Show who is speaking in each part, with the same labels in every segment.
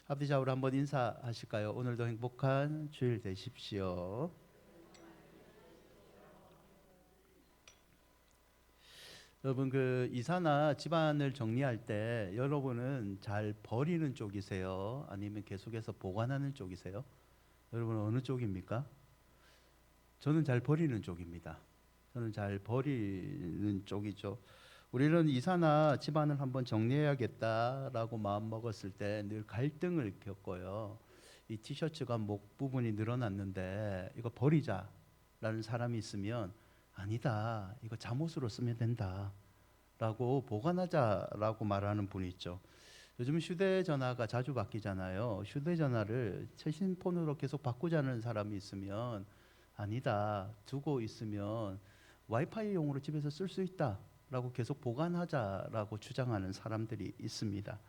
Speaker 1: 앞뒤 좌우로 한번 인사하실까요? 오늘도 행복한 주일 되십시오. 여러분, 이사나 집안을 정리할 때 여러분은 잘 버리는 쪽이세요? 아니면 계속해서 보관하는 쪽이세요? 여러분은 어느 쪽입니까? 저는 잘 버리는 쪽입니다. 저는 잘 버리는 쪽이죠. 우리는 이사나 집안을 한번 정리해야겠다라고 마음 먹었을 때 늘 갈등을 겪어요. 이 티셔츠가 목 부분이 늘어났는데 이거 버리자라는 사람이 있으면 아니다, 이거 잠옷으로 쓰면 된다 라고 보관하자라고 말하는 분이 있죠. 요즘 휴대전화가 자주 바뀌잖아요. 휴대전화를 최신 폰으로 계속 바꾸자는 사람이 있으면 아니다, 두고 있으면 와이파이용으로 집에서 쓸 수 있다 라고 계속 보관하자라고 주장하는 사람들이 있습니다.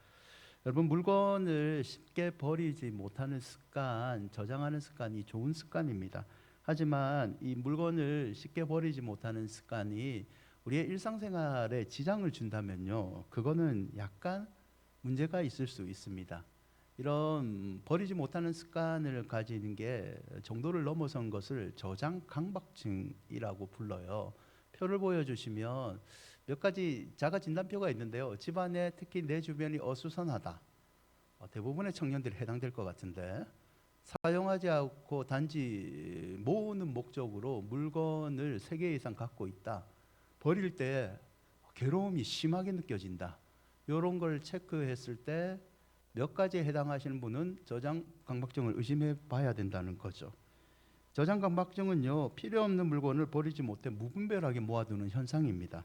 Speaker 1: 여러분, 물건을 쉽게 버리지 못하는 습관, 저장하는 습관이 좋은 습관입니다. 하지만 이 물건을 쉽게 버리지 못하는 습관이 우리의 일상생활에 지장을 준다면요, 그거는 약간 문제가 있을 수 있습니다. 이런 버리지 못하는 습관을 가지는 게 정도를 넘어선 것을 저장 강박증이라고 불러요. 표를 보여주시면 몇 가지 자가 진단표가 있는데요. 집안에 특히 내 주변이 어수선하다. 대부분의 청년들이 해당될 것 같은데, 사용하지 않고 단지 모으는 목적으로 물건을 3개 이상 갖고 있다. 버릴 때 괴로움이 심하게 느껴진다. 이런 걸 체크했을 때 몇 가지에 해당하시는 분은 저장 강박증을 의심해 봐야 된다는 거죠. 저장 강박증은요, 필요 없는 물건을 버리지 못해 무분별하게 모아두는 현상입니다.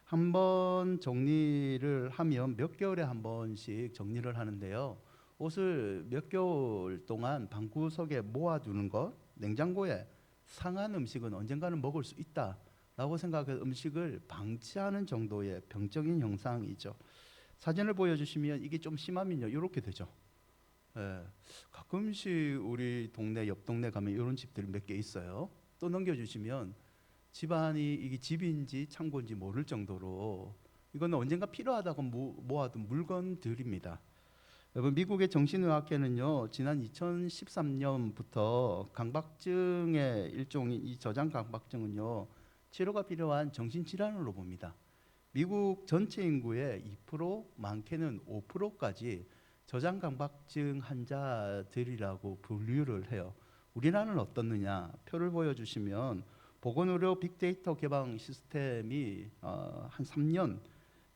Speaker 1: 한번 정리를 하면 몇 개월에 한 번씩 정리를 하는데요. 옷을 몇 개월 동안 방구석에 모아두는 것, 냉장고에 상한 음식은 언젠가는 먹을 수 있다라고 생각해서 음식을 방치하는 정도의 병적인 현상이죠. 사진을 보여주시면 이게 좀 심하면요, 이렇게 되죠. 예, 가끔씩 우리 동네, 옆 동네 가면 이런 집들이 몇 개 있어요. 또 넘겨주시면 집안이 이게 집인지 창고인지 모를 정도로 이거는 언젠가 필요하다고 모아둔 물건들입니다. 여러분, 미국의 정신의학회는요, 지난 2013년부터 강박증의 일종인 이 저장 강박증은요, 치료가 필요한 정신질환으로 봅니다. 미국 전체 인구의 2%, 많게는 5%까지 저장 강박증 환자들이라고 분류를 해요. 우리나라는 어떻느냐? 표를 보여주시면 보건의료 빅데이터 개방 시스템이 한 3년,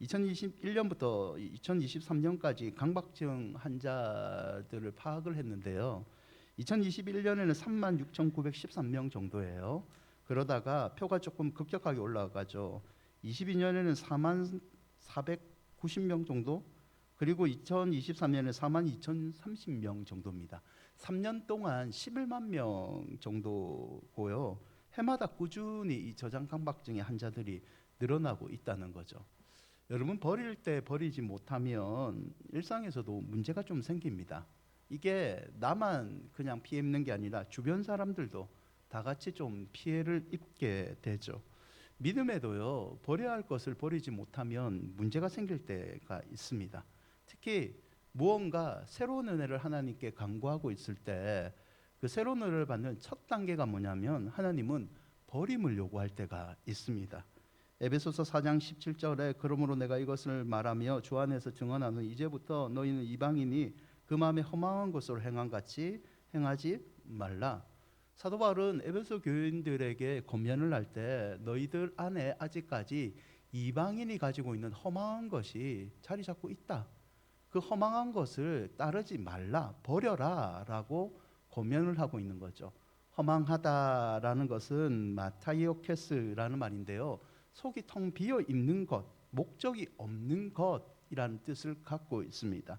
Speaker 1: 2021년부터 2023년까지 강박증 환자들을 파악을 했는데요. 2021년에는 36,913명 정도예요. 그러다가 표가 조금 급격하게 올라가죠. 22년에는 44,490명 정도, 그리고 2023년에 42,030명 정도입니다. 3년 동안 11만 명 정도고요. 해마다 꾸준히 이 저장 강박증의 환자들이 늘어나고 있다는 거죠. 여러분, 버릴 때 버리지 못하면 일상에서도 문제가 좀 생깁니다. 이게 나만 그냥 피해 입는 게 아니라 주변 사람들도 다 같이 좀 피해를 입게 되죠. 믿음에도요, 버려야 할 것을 버리지 못하면 문제가 생길 때가 있습니다. 특히 무언가 새로운 은혜를 하나님께 간구하고 있을 때 그 새로운 은혜를 받는 첫 단계가 뭐냐면 하나님은 버림을 요구할 때가 있습니다. 에베소서 4장 17절에 그러므로 내가 이것을 말하며 주 안에서 증언하는 이제부터 너희는 이방인이 그 마음에 허망한 것으로 행한 같이 행하지 말라. 사도 바울은 에베소 교인들에게 권면을 할 때 너희들 안에 아직까지 이방인이 가지고 있는 허망한 것이 자리 잡고 있다. 그 허망한 것을 따르지 말라, 버려라 라고 권면을 하고 있는 거죠. 허망하다라는 것은 마타이오케스라는 말인데요, 속이 텅 비어 있는 것, 목적이 없는 것이라는 뜻을 갖고 있습니다.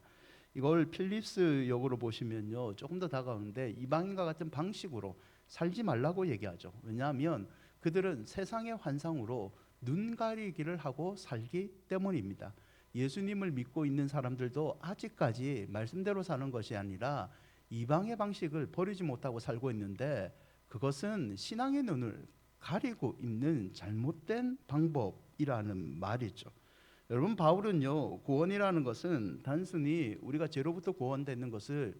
Speaker 1: 이걸 필립스 역으로 보시면요, 조금 더 다가오는데 이방인과 같은 방식으로 살지 말라고 얘기하죠. 왜냐하면 그들은 세상의 환상으로 눈 가리기를 하고 살기 때문입니다. 예수님을 믿고 있는 사람들도 아직까지 말씀대로 사는 것이 아니라 이방의 방식을 버리지 못하고 살고 있는데, 그것은 신앙의 눈을 가리고 있는 잘못된 방법이라는 말이죠. 여러분, 바울은요, 구원이라는 것은 단순히 우리가 죄로부터 구원되는 것을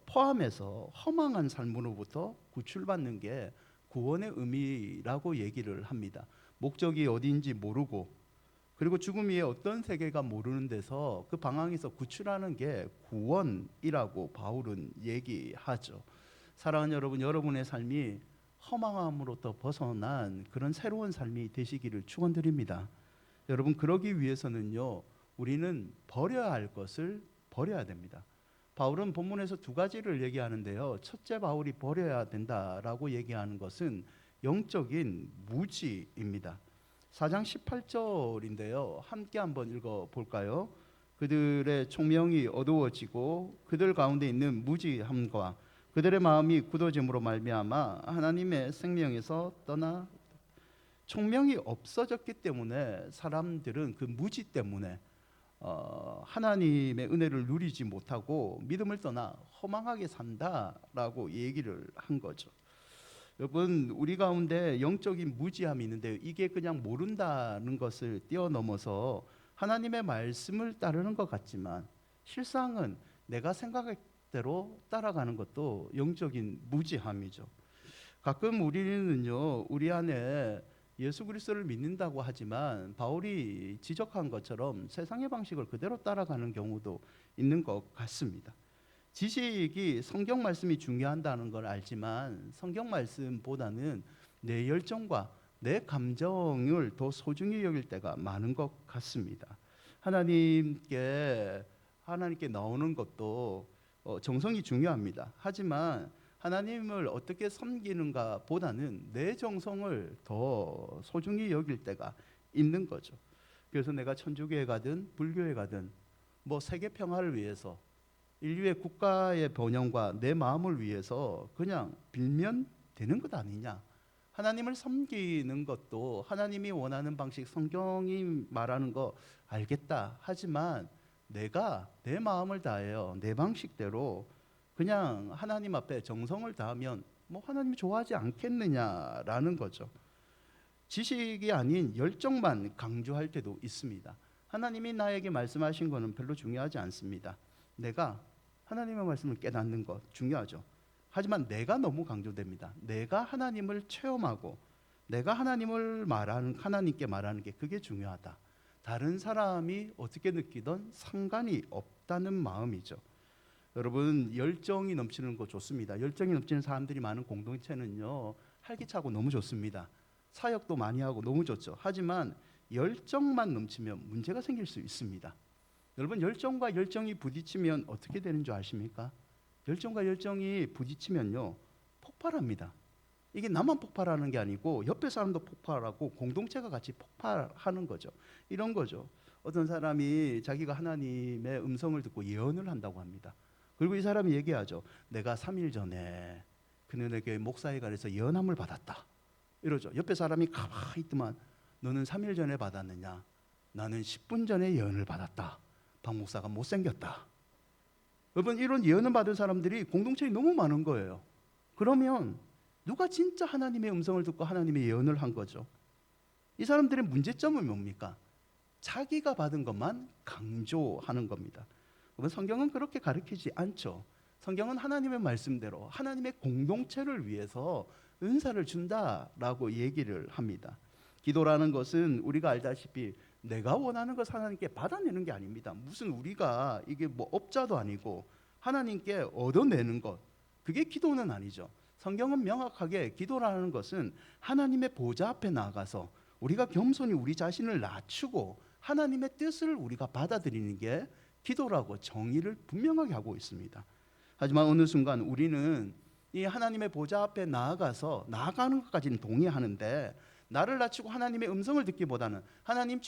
Speaker 1: 포함해서 허망한 삶으로부터 구출받는 게 구원의 의미라고 얘기를 합니다. 목적이 어디인지 모르고, 그리고 죽음 위에 어떤 세계가 모르는 데서 그 방황에서 구출하는 게 구원이라고 바울은 얘기하죠. 사랑하는 여러분, 여러분의 삶이 허망함으로부터 벗어난 그런 새로운 삶이 되시기를 축원드립니다. 여러분, 그러기 위해서는요, 우리는 버려야 할 것을 버려야 됩니다. 바울은 본문에서 두 가지를 얘기하는데요. 첫째, 바울이 버려야 된다라고 얘기하는 것은 영적인 무지입니다. 4장 18절인데요. 함께 한번 읽어볼까요? 그들의 총명이 어두워지고 그들 가운데 있는 무지함과 그들의 마음이 굳어짐으로 말미암아 하나님의 생명에서 떠나, 총명이 없어졌기 때문에 사람들은 그 무지 때문에 하나님의 은혜를 누리지 못하고 믿음을 떠나 허망하게 산다라고 얘기를 한 거죠. 여러분, 우리 가운데 영적인 무지함이 있는데 이게 그냥 모른다는 것을 뛰어넘어서 하나님의 말씀을 따르는 것 같지만 실상은 내가 생각할 대로 따라가는 것도 영적인 무지함이죠. 가끔 우리는요, 우리 안에 예수 그리스도를 믿는다고 하지만 바울이 지적한 것처럼 세상의 방식을 그대로 따라가는 경우도 있는 것 같습니다. 지식이 성경 말씀이 중요하다는 걸 알지만 성경 말씀보다는 내 열정과 내 감정을 더 소중히 여길 때가 많은 것 같습니다. 하나님께 나오는 것도 정성이 중요합니다. 하지만 하나님을 어떻게 섬기는가 보다는 내 정성을 더 소중히 여길 때가 있는 거죠. 그래서 내가 천주교에 가든 불교에 가든 세계 평화를 위해서, 인류의 국가의 번영과 내 마음을 위해서 그냥 빌면 되는 것 아니냐. 하나님을 섬기는 것도 하나님이 원하는 방식, 성경이 말하는 거 알겠다. 하지만 내가 내 마음을 다해요. 내 방식대로 그냥 하나님 앞에 정성을 다하면 하나님이 좋아하지 않겠느냐라는 거죠. 지식이 아닌 열정만 강조할 때도 있습니다. 하나님이 나에게 말씀하신 것은 별로 중요하지 않습니다. 내가 하나님의 말씀을 깨닫는 것 중요하죠. 하지만 내가 너무 강조됩니다. 내가 하나님을 체험하고 내가 하나님께 말하는 게 그게 중요하다. 다른 사람이 어떻게 느끼든 상관이 없다는 마음이죠. 여러분, 열정이 넘치는 거 좋습니다. 열정이 넘치는 사람들이 많은 공동체는요, 활기차고 너무 좋습니다. 사역도 많이 하고 너무 좋죠. 하지만 열정만 넘치면 문제가 생길 수 있습니다. 여러분, 열정과 열정이 부딪히면 어떻게 되는 줄 아십니까? 열정과 열정이 부딪히면요, 폭발합니다. 이게 나만 폭발하는 게 아니고 옆에 사람도 폭발하고 공동체가 같이 폭발하는 거죠. 이런 거죠. 어떤 사람이 자기가 하나님의 음성을 듣고 예언을 한다고 합니다. 그리고 이 사람이 얘기하죠. 내가 3일 전에 그녀네 교회 목사에 가서 예언함을 받았다. 이러죠. 옆에 사람이 가만히 있더만, 너는 3일 전에 받았느냐? 나는 10분 전에 예언을 받았다. 박 목사가 못생겼다. 여러분, 이런 예언을 받은 사람들이 공동체에 너무 많은 거예요. 그러면 누가 진짜 하나님의 음성을 듣고 하나님의 예언을 한 거죠? 이 사람들의 문제점은 뭡니까? 자기가 받은 것만 강조하는 겁니다. 여러분, 성경은 그렇게 가르치지 않죠. 성경은 하나님의 말씀대로 하나님의 공동체를 위해서 은사를 준다라고 얘기를 합니다. 기도라는 것은 우리가 알다시피 내가 원하는 것 하나님께 받아내는 게 아닙니다. 무슨 우리가 이게 업자도 아니고 하나님께 얻어내는 것, 그게 기도는 아니죠. 성경은 명확하게 기도라는 것은 하나님의 보좌 앞에 나가서 우리가 겸손히 우리 자신을 낮추고 하나님의 뜻을 우리가 받아들이는 게 기도라고 정의를 분명하게 하고 있습니다. 하지만 어느 순간 우리는 이 하나님의 보좌 앞에 나아가는 것까지는 동의하는데, 나를 낮추고 하나님의 음성을 듣기보다는 하나님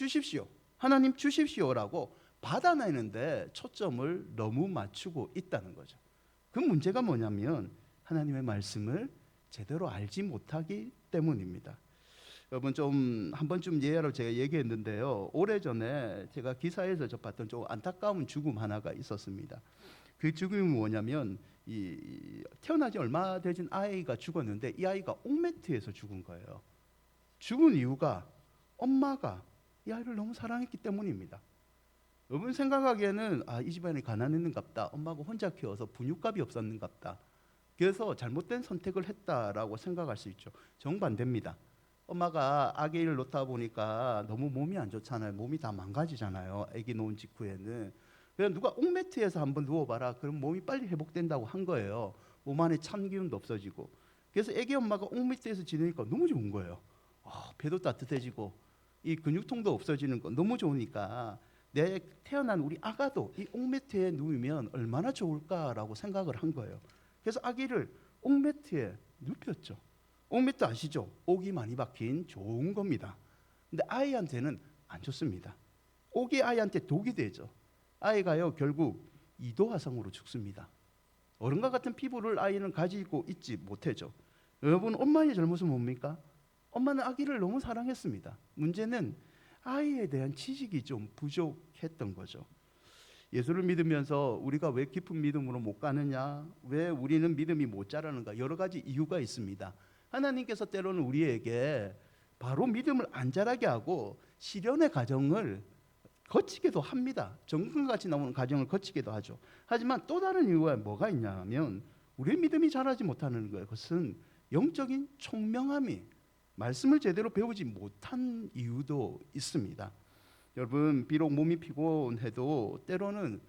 Speaker 1: 주십시오라고 받아내는데 초점을 너무 맞추고 있다는 거죠. 그 문제가 뭐냐면 하나님의 말씀을 제대로 알지 못하기 때문입니다. 여러분, 한 번쯤 예로 제가 얘기했는데요. 오래전에 제가 기사에서 접했던 좀 안타까운 죽음 하나가 있었습니다. 그 죽음이 뭐냐면 태어나지 얼마 되진 아이가 죽었는데 이 아이가 옥매트에서 죽은 거예요. 죽은 이유가 엄마가 이 아이를 너무 사랑했기 때문입니다. 여러분 생각하기에는 이 집안이 가난했는갑다. 엄마가 혼자 키워서 분유값이 없었는갑다. 그래서 잘못된 선택을 했다라고 생각할 수 있죠. 정반대입니다. 엄마가 아기를 놓다 보니까 너무 몸이 안 좋잖아요. 몸이 다 망가지잖아요. 아기 놓은 직후에는. 그래서 누가 옥매트에서 한번 누워봐라. 그럼 몸이 빨리 회복된다고 한 거예요. 몸 안에 찬 기운도 없어지고. 그래서 아기 엄마가 옥매트에서 지내니까 너무 좋은 거예요. 배도 따뜻해지고 이 근육통도 없어지는 거 너무 좋으니까 내 태어난 우리 아가도 이 옥매트에 누우면 얼마나 좋을까라고 생각을 한 거예요. 그래서 아기를 옥매트에 눕혔죠. 옥매트 아시죠? 옥이 많이 박힌 좋은 겁니다. 근데 아이한테는 안 좋습니다. 옥이 아이한테 독이 되죠. 아이가요 결국 이도화성으로 죽습니다. 어른과 같은 피부를 아이는 가지고 있지 못하죠. 여러분 엄마의 잘못은 뭡니까? 엄마는 아기를 너무 사랑했습니다. 문제는 아이에 대한 지식이 좀 부족했던 거죠. 예수를 믿으면서 우리가 왜 깊은 믿음으로 못 가느냐, 왜 우리는 믿음이 못 자라는가, 여러 가지 이유가 있습니다. 하나님께서 때로는 우리에게 바로 믿음을 안 자라게 하고 시련의 과정을 거치게도 합니다. 정금같이 나오는 과정을 거치게도 하죠. 하지만 또 다른 이유가 뭐가 있냐면 우리의 믿음이 자라지 못하는 거예요. 그것은 영적인 총명함이 말씀을 제대로 배우지 못한 이유도 있습니다. 여러분 비록 몸이 피곤해도 때로는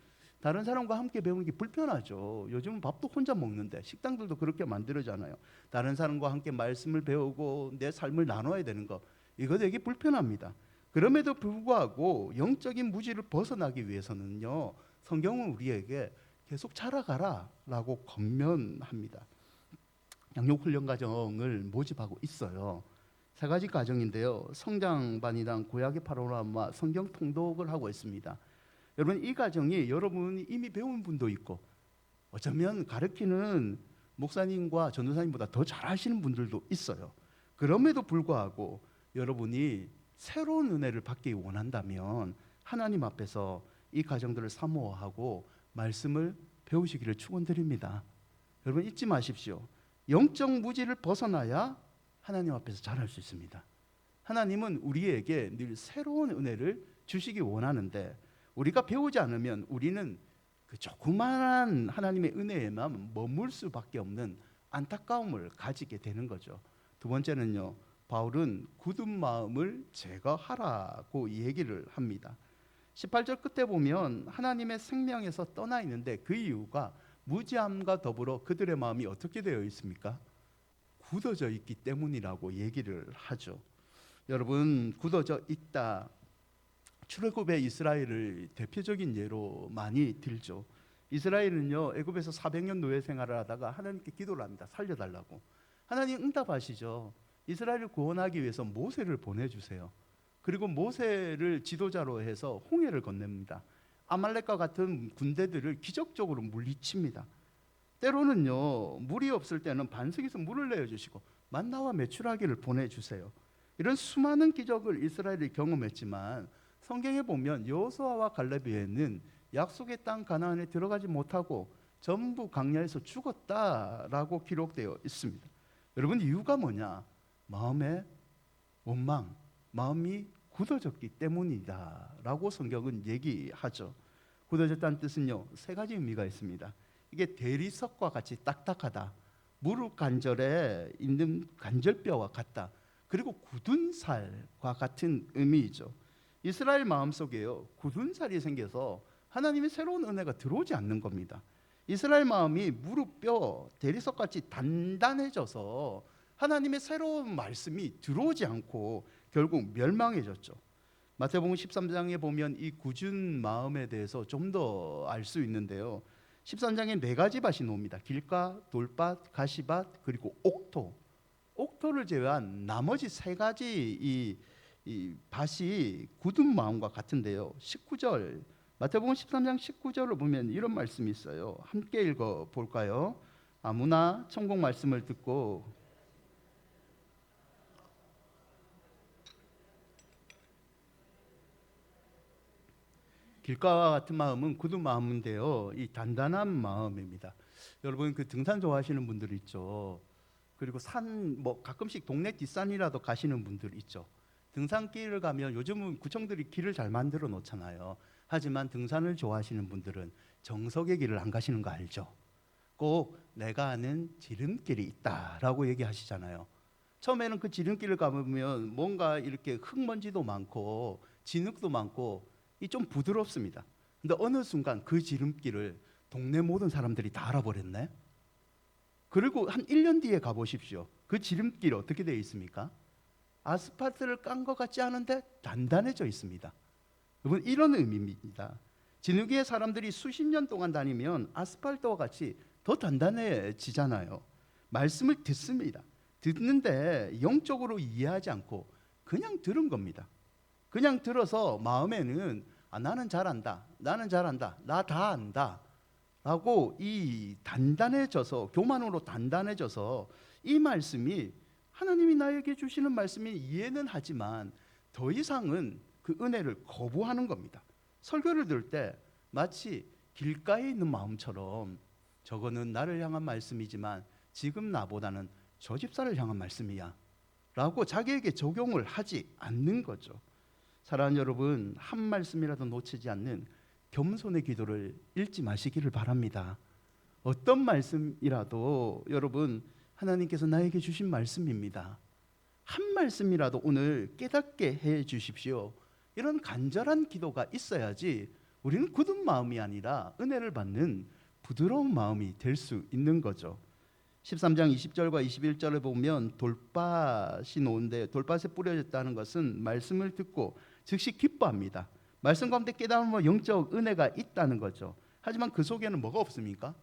Speaker 1: 다른 사람과 함께 배우는 게 불편하죠. 요즘은 밥도 혼자 먹는데 식당들도 그렇게 만들어잖아요. 다른 사람과 함께 말씀을 배우고 내 삶을 나눠야 되는 거 이거 되게 불편합니다. 그럼에도 불구하고 영적인 무지를 벗어나기 위해서는요 성경은 우리에게 계속 자라가라라고 권면합니다. 양육훈련 과정을 모집하고 있어요. 3가지 과정인데요. 성장반이랑 구약의 파노라마 성경 통독을 하고 있습니다. 여러분 이 과정이 여러분이 이미 배운 분도 있고 어쩌면 가르치는 목사님과 전도사님보다 더 잘하시는 분들도 있어요. 그럼에도 불구하고 여러분이 새로운 은혜를 받기 원한다면 하나님 앞에서 이 과정들을 사모하고 말씀을 배우시기를 축원드립니다. 여러분 잊지 마십시오. 영적 무지를 벗어나야 하나님 앞에서 잘할 수 있습니다. 하나님은 우리에게 늘 새로운 은혜를 주시기 원하는데 우리가 배우지 않으면 우리는 그 조그마한 하나님의 은혜에만 머물 수밖에 없는 안타까움을 가지게 되는 거죠. 두 번째는요. 바울은 굳은 마음을 제거하라고 얘기를 합니다. 18절 끝에 보면 하나님의 생명에서 떠나 있는데 그 이유가 무지함과 더불어 그들의 마음이 어떻게 되어 있습니까? 굳어져 있기 때문이라고 얘기를 하죠. 여러분 굳어져 있다. 출애굽의 이스라엘을 대표적인 예로 많이 들죠. 이스라엘은요 애굽에서 400년 노예 생활을 하다가 하나님께 기도를 합니다. 살려달라고. 하나님 응답하시죠. 이스라엘을 구원하기 위해서 모세를 보내주세요. 그리고 모세를 지도자로 해서 홍해를 건넵니다. 아말렉과 같은 군대들을 기적적으로 물리칩니다. 때로는요 물이 없을 때는 반석에서 물을 내어주시고 만나와 메추라기를 보내주세요. 이런 수많은 기적을 이스라엘이 경험했지만 성경에 보면 여호수아와 갈렙에는 약속의 땅 가나안에 들어가지 못하고 전부 광야에서 죽었다라고 기록되어 있습니다. 여러분 이유가 뭐냐? 마음의 원망, 마음이 굳어졌기 때문이다라고 성경은 얘기하죠. 굳어졌다는 뜻은요 3가지 의미가 있습니다. 이게 대리석과 같이 딱딱하다, 무릎 관절에 있는 관절뼈와 같다, 그리고 굳은 살과 같은 의미이죠. 이스라엘 마음속에요 굳은 살이 생겨서 하나님의 새로운 은혜가 들어오지 않는 겁니다. 이스라엘 마음이 무릎뼈, 대리석같이 단단해져서 하나님의 새로운 말씀이 들어오지 않고 결국 멸망해졌죠. 마태복음 13장에 보면 이 굳은 마음에 대해서 좀 더 알 수 있는데요. 13장에 4가지 밭이 나옵니다. 길가, 돌밭, 가시밭, 그리고 옥토. 옥토를 제외한 나머지 3가지 이 밭이 굳은 마음과 같은데요. 19절 마태복음 13장 19절을 보면 이런 말씀이 있어요. 함께 읽어 볼까요? 아무나 천국 말씀을 듣고 길가와 같은 마음은 굳은 마음인데요. 이 단단한 마음입니다. 여러분 그 등산 좋아하시는 분들 있죠. 그리고 산 뭐 가끔씩 동네 뒷산이라도 가시는 분들 있죠. 등산길을 가면 요즘은 구청들이 길을 잘 만들어 놓잖아요. 하지만 등산을 좋아하시는 분들은 정석의 길을 안 가시는 거 알죠? 꼭 내가 아는 지름길이 있다라고 얘기하시잖아요. 처음에는 그 지름길을 가보면 뭔가 이렇게 흙먼지도 많고 진흙도 많고 이 좀 부드럽습니다. 근데 어느 순간 그 지름길을 동네 모든 사람들이 다 알아버렸네. 그리고 한 1년 뒤에 가보십시오. 그 지름길 어떻게 되어 있습니까? 아스팔트를 깐 것 같지 않은데 단단해져 있습니다. 여러분, 이런 의미입니다. 진흙위에 사람들이 수십 년 동안 다니면 아스팔트와 같이 더 단단해지잖아요. 말씀을 듣습니다. 듣는데 영적으로 이해하지 않고 그냥 들은 겁니다. 그냥 들어서 마음에는 나는 잘한다, 나는 잘한다, 나 다 안다 라고 이 단단해져서, 교만으로 단단해져서 이 말씀이 하나님이 나에게 주시는 말씀이 이해는 하지만 더 이상은 그 은혜를 거부하는 겁니다. 설교를 들을 때 마치 길가에 있는 마음처럼 저거는 나를 향한 말씀이지만 지금 나보다는 저 집사를 향한 말씀이야 라고 자기에게 적용을 하지 않는 거죠. 사랑하는 여러분, 한 말씀이라도 놓치지 않는 겸손의 기도를 잃지 마시기를 바랍니다. 어떤 말씀이라도 여러분, 하나님께서 나에게 주신 말씀입니다. 한 말씀이라도 오늘 깨닫게 해 주십시오. 이런 간절한 기도가 있어야지 우리는 굳은 마음이 아니라 은혜를 받는 부드러운 마음이 될 수 있는 거죠. 13장 20절과 21절을 보면 돌밭이 놓은데 돌밭에 뿌려졌다는 것은 말씀을 듣고 즉시 기뻐합니다. 말씀 가운데 깨달음과 영적 은혜가 있다는 거죠. 하지만 그 속에는 뭐가 없습니까?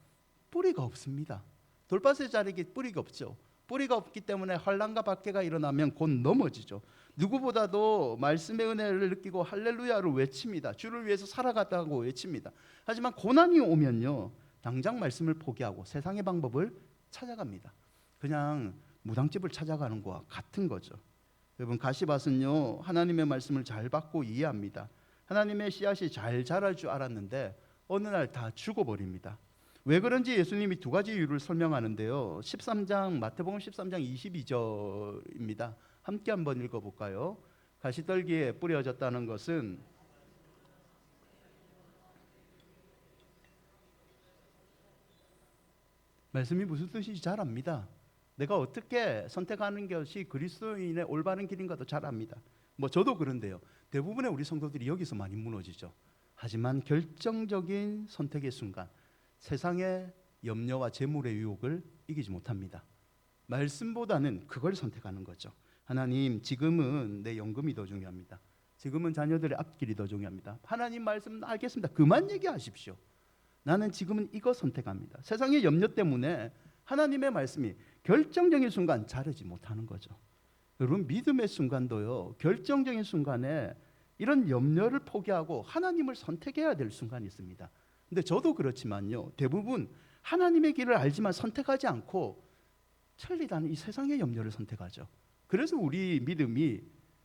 Speaker 1: 뿌리가 없습니다. 돌밭의 자리에 뿌리가 없죠. 뿌리가 없기 때문에 환난과 박해가 일어나면 곧 넘어지죠. 누구보다도 말씀의 은혜를 느끼고 할렐루야를 외칩니다. 주를 위해서 살아갔다고 외칩니다. 하지만 고난이 오면요, 당장 말씀을 포기하고 세상의 방법을 찾아갑니다. 그냥 무당집을 찾아가는 것과 같은 거죠. 여러분, 가시밭은요, 하나님의 말씀을 잘 받고 이해합니다. 하나님의 씨앗이 잘 자랄 줄 알았는데 어느 날 다 죽어버립니다. 왜 그런지 예수님이 두 가지 이유를 설명하는데요. 13장, 마태복음 13장 22절입니다. 함께 한번 읽어볼까요? 가시떨기에 뿌려졌다는 것은 말씀이 무슨 뜻인지 잘 압니다. 내가 어떻게 선택하는 것이 그리스도인의 올바른 길인가도 잘 압니다. 뭐 저도 그런데요. 대부분의 우리 성도들이 여기서 많이 무너지죠. 하지만 결정적인 선택의 순간 세상의 염려와 재물의 유혹을 이기지 못합니다. 말씀보다는 그걸 선택하는 거죠. 하나님, 지금은 내 연금이 더 중요합니다. 지금은 자녀들의 앞길이 더 중요합니다. 하나님 말씀 알겠습니다. 그만 얘기하십시오. 나는 지금은 이거 선택합니다. 세상의 염려 때문에 하나님의 말씀이 결정적인 순간 자르지 못하는 거죠. 여러분, 믿음의 순간도요, 결정적인 순간에 이런 염려를 포기하고 하나님을 선택해야 될 순간이 있습니다. 근데 저도 그렇지만요, 대부분 하나님의 길을 알지만 선택하지 않고 천리다는 이 세상의 염려를 선택하죠. 그래서 우리 믿음이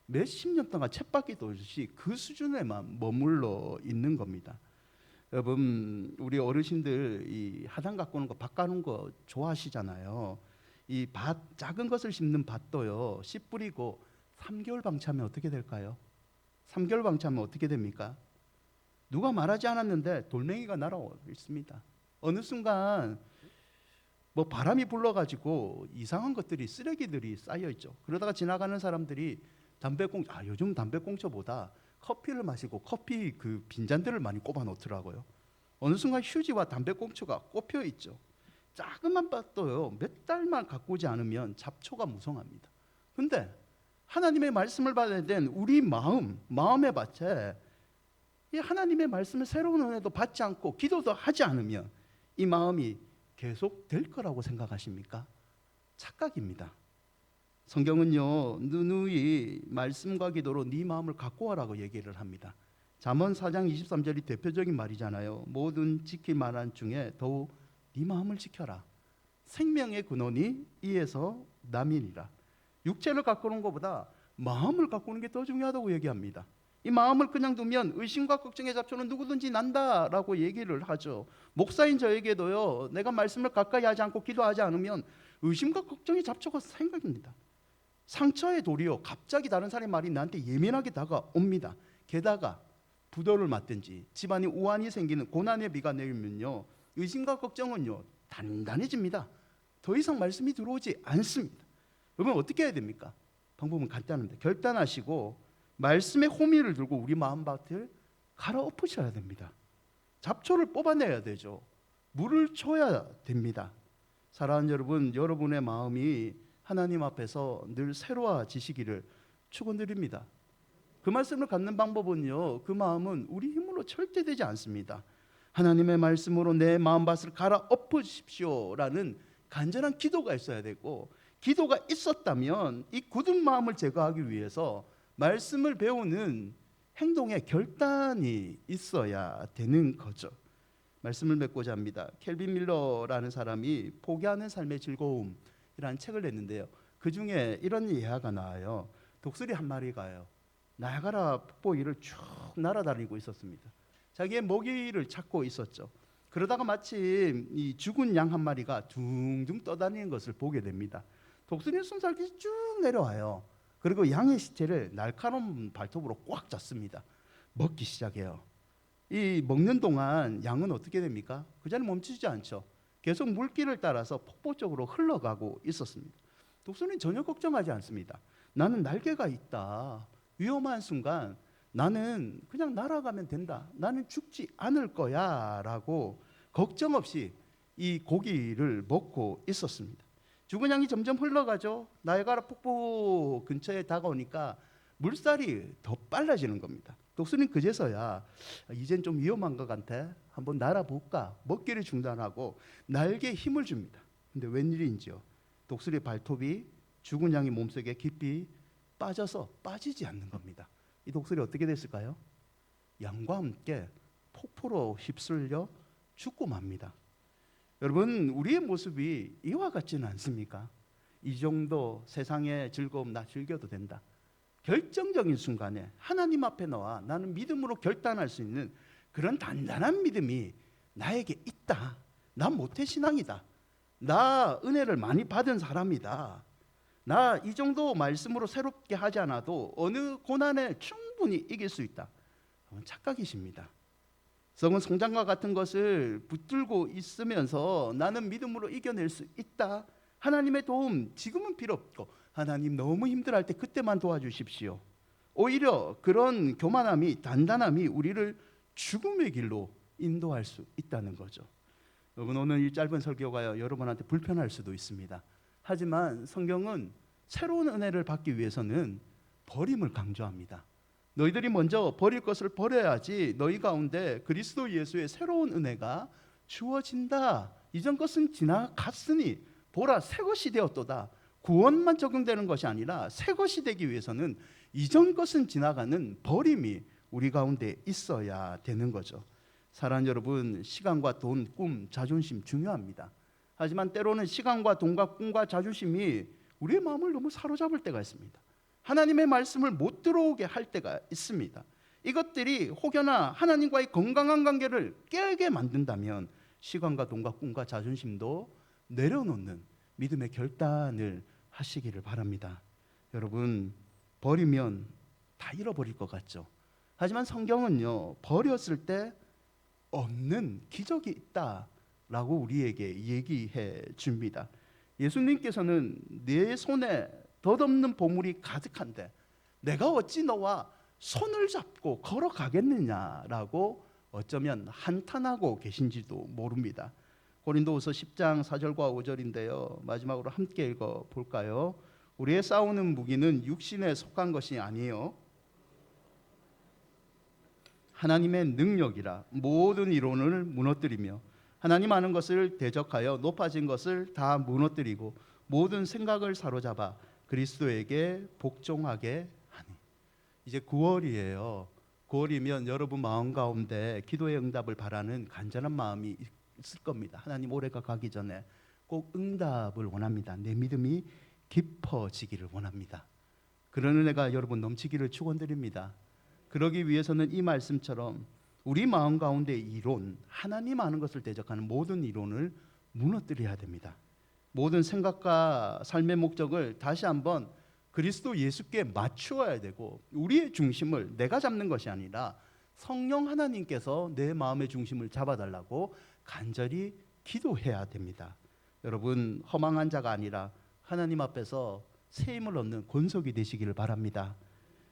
Speaker 1: 몇십 년 동안 쳇바퀴 돌듯이 그 수준에만 머물러 있는 겁니다. 여러분, 우리 어르신들 이 하단 가꾸는 거, 밭 가는 거 좋아하시잖아요. 이 밭, 작은 것을 심는 밭도요, 씨 뿌리고 3개월 방치하면 어떻게 될까요? 3개월 방치하면 어떻게 됩니까? 누가 말하지 않았는데 돌멩이가 날아와 있습니다. 어느 순간 뭐 바람이 불러가지고 이상한 것들이, 쓰레기들이 쌓여 있죠. 그러다가 지나가는 사람들이 요즘 담배꽁초보다 커피를 마시고 커피 그 빈잔들을 많이 꼽아 놓더라고요. 어느 순간 휴지와 담배꽁초가 꼽혀 있죠. 작은만 밭도요, 몇 달만 가꾸지 않으면 잡초가 무성합니다. 근데 하나님의 말씀을 받아야 된 우리 마음의 밭에 이 하나님의 말씀을 새로운 은혜도 받지 않고 기도도 하지 않으면 이 마음이 계속 될 거라고 생각하십니까? 착각입니다. 성경은요, 누누이 말씀과 기도로 네 마음을 갖고 와라고 얘기를 합니다. 잠언 4장 23절이 대표적인 말이잖아요. 모든 지킬 만한 중에 더욱 네 마음을 지켜라. 생명의 근원이 이에서 남이니라. 육체를 가꾸는 것보다 마음을 가꾸는 게 더 중요하다고 얘기합니다. 이 마음을 그냥 두면 의심과 걱정의 잡초는 누구든지 난다라고 얘기를 하죠. 목사인 저에게도요, 내가 말씀을 가까이 하지 않고 기도하지 않으면 의심과 걱정의 잡초가 생깁니다. 상처의 도리요, 갑자기 다른 사람의 말이 나한테 예민하게 다가옵니다. 게다가 부도를 맞든지 집안이 우환이 생기는 고난의 비가 내리면요, 의심과 걱정은요 단단해집니다. 더 이상 말씀이 들어오지 않습니다. 여러분 어떻게 해야 됩니까? 방법은 간단합니다. 결단하시고 말씀의 호미를 들고 우리 마음밭을 갈아엎으셔야 됩니다. 잡초를 뽑아내야 되죠. 물을 줘야 됩니다. 사랑하는 여러분, 여러분의 마음이 하나님 앞에서 늘 새로워지시기를 축원드립니다. 그 말씀을 갖는 방법은요, 그 마음은 우리 힘으로 절대 되지 않습니다. 하나님의 말씀으로 내 마음밭을 갈아엎으십시오라는 간절한 기도가 있어야 되고, 기도가 있었다면 이 굳은 마음을 제거하기 위해서 말씀을 배우는 행동의 결단이 있어야 되는 거죠. 말씀을 맺고자 합니다. 켈빈 밀러라는 사람이 포기하는 삶의 즐거움이라는 책을 냈는데요, 그 중에 이런 예화가 나와요. 독수리 한 마리가요, 나야가라 폭포 위를 쭉 날아다니고 있었습니다. 자기의 먹이를 찾고 있었죠. 그러다가 마침 이 죽은 양 한 마리가 둥둥 떠다니는 것을 보게 됩니다. 독수리는 손살같이 쭉 내려와요. 그리고 양의 시체를 날카로운 발톱으로 꽉 잡습니다. 먹기 시작해요. 이 먹는 동안 양은 어떻게 됩니까? 그 자리에 멈추지 않죠. 계속 물길을 따라서 폭포 쪽으로 흘러가고 있었습니다. 독수리는 전혀 걱정하지 않습니다. 나는 날개가 있다. 위험한 순간 나는 그냥 날아가면 된다. 나는 죽지 않을 거야 라고 걱정 없이 이 고기를 먹고 있었습니다. 죽은 양이 점점 흘러가죠. 나야가라 폭포 근처에 다가오니까 물살이 더 빨라지는 겁니다. 독수리는 그제서야 이젠 좀 위험한 것 같아, 한번 날아볼까, 먹기를 중단하고 날개에 힘을 줍니다. 근데 웬일인지요, 독수리의 발톱이 죽은 양의 몸속에 깊이 빠져서 빠지지 않는 겁니다. 이 독수리 어떻게 됐을까요? 양과 함께 폭포로 휩쓸려 죽고 맙니다. 여러분, 우리의 모습이 이와 같지는 않습니까? 이 정도 세상의 즐거움 나 즐겨도 된다. 결정적인 순간에 하나님 앞에 나와 나는 믿음으로 결단할 수 있는 그런 단단한 믿음이 나에게 있다. 나 모태신앙이다. 나 은혜를 많이 받은 사람이다. 나 이 정도 말씀으로 새롭게 하지 않아도 어느 고난에 충분히 이길 수 있다. 착각이십니다. 성은 성장과 같은 것을 붙들고 있으면서 나는 믿음으로 이겨낼 수 있다. 하나님의 도움 지금은 필요 없고 하나님 너무 힘들어할 때 그때만 도와주십시오. 오히려 그런 교만함이, 단단함이 우리를 죽음의 길로 인도할 수 있다는 거죠. 여러분, 오늘 이 짧은 설교가 여러분한테 불편할 수도 있습니다. 하지만 성경은 새로운 은혜를 받기 위해서는 버림을 강조합니다. 너희들이 먼저 버릴 것을 버려야지 너희 가운데 그리스도 예수의 새로운 은혜가 주어진다. 이전 것은 지나갔으니 보라 새 것이 되었도다. 구원만 적용되는 것이 아니라 새 것이 되기 위해서는 이전 것은 지나가는 버림이 우리 가운데 있어야 되는 거죠. 사랑하는 여러분, 시간과 돈, 꿈, 자존심 중요합니다. 하지만 때로는 시간과 돈과 꿈과 자존심이 우리의 마음을 너무 사로잡을 때가 있습니다. 하나님의 말씀을 못 들어오게 할 때가 있습니다. 이것들이 혹여나 하나님과의 건강한 관계를 깨게 만든다면 시간과 돈과 꿈과 자존심도 내려놓는 믿음의 결단을 하시기를 바랍니다. 여러분, 버리면 다 잃어버릴 것 같죠. 하지만 성경은요, 버렸을 때 없는 기적이 있다라고 우리에게 얘기해 줍니다. 예수님께서는 내 손에 덧없는 보물이 가득한데 내가 어찌 너와 손을 잡고 걸어가겠느냐라고 어쩌면 한탄하고 계신지도 모릅니다. 고린도후서 10장 4절과 5절인데요. 마지막으로 함께 읽어볼까요? 우리의 싸우는 무기는 육신에 속한 것이 아니에요. 하나님의 능력이라 모든 이론을 무너뜨리며 하나님 아는 것을 대적하여 높아진 것을 다 무너뜨리고 모든 생각을 사로잡아 그리스도에게 복종하게 하니. 이제 9월이에요. 9월이면 여러분 마음 가운데 기도의 응답을 바라는 간절한 마음이 있을 겁니다. 하나님, 올해가 가기 전에 꼭 응답을 원합니다. 내 믿음이 깊어지기를 원합니다. 그런 은혜가 여러분 넘치기를 축원드립니다. 그러기 위해서는 이 말씀처럼 우리 마음 가운데 이론, 하나님 아는 것을 대적하는 모든 이론을 무너뜨려야 됩니다. 모든 생각과 삶의 목적을 다시 한번 그리스도 예수께 맞추어야 되고, 우리의 중심을 내가 잡는 것이 아니라 성령 하나님께서 내 마음의 중심을 잡아달라고 간절히 기도해야 됩니다. 여러분, 허망한 자가 아니라 하나님 앞에서 새 힘을 얻는 권속이 되시기를 바랍니다.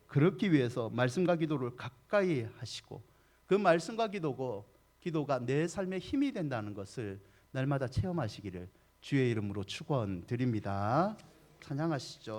Speaker 1: 그렇기 위해서 말씀과 기도를 가까이 하시고, 그 말씀과 기도가 내 삶의 힘이 된다는 것을 날마다 체험하시기를 주의 이름으로 축원드립니다. 찬양하시죠.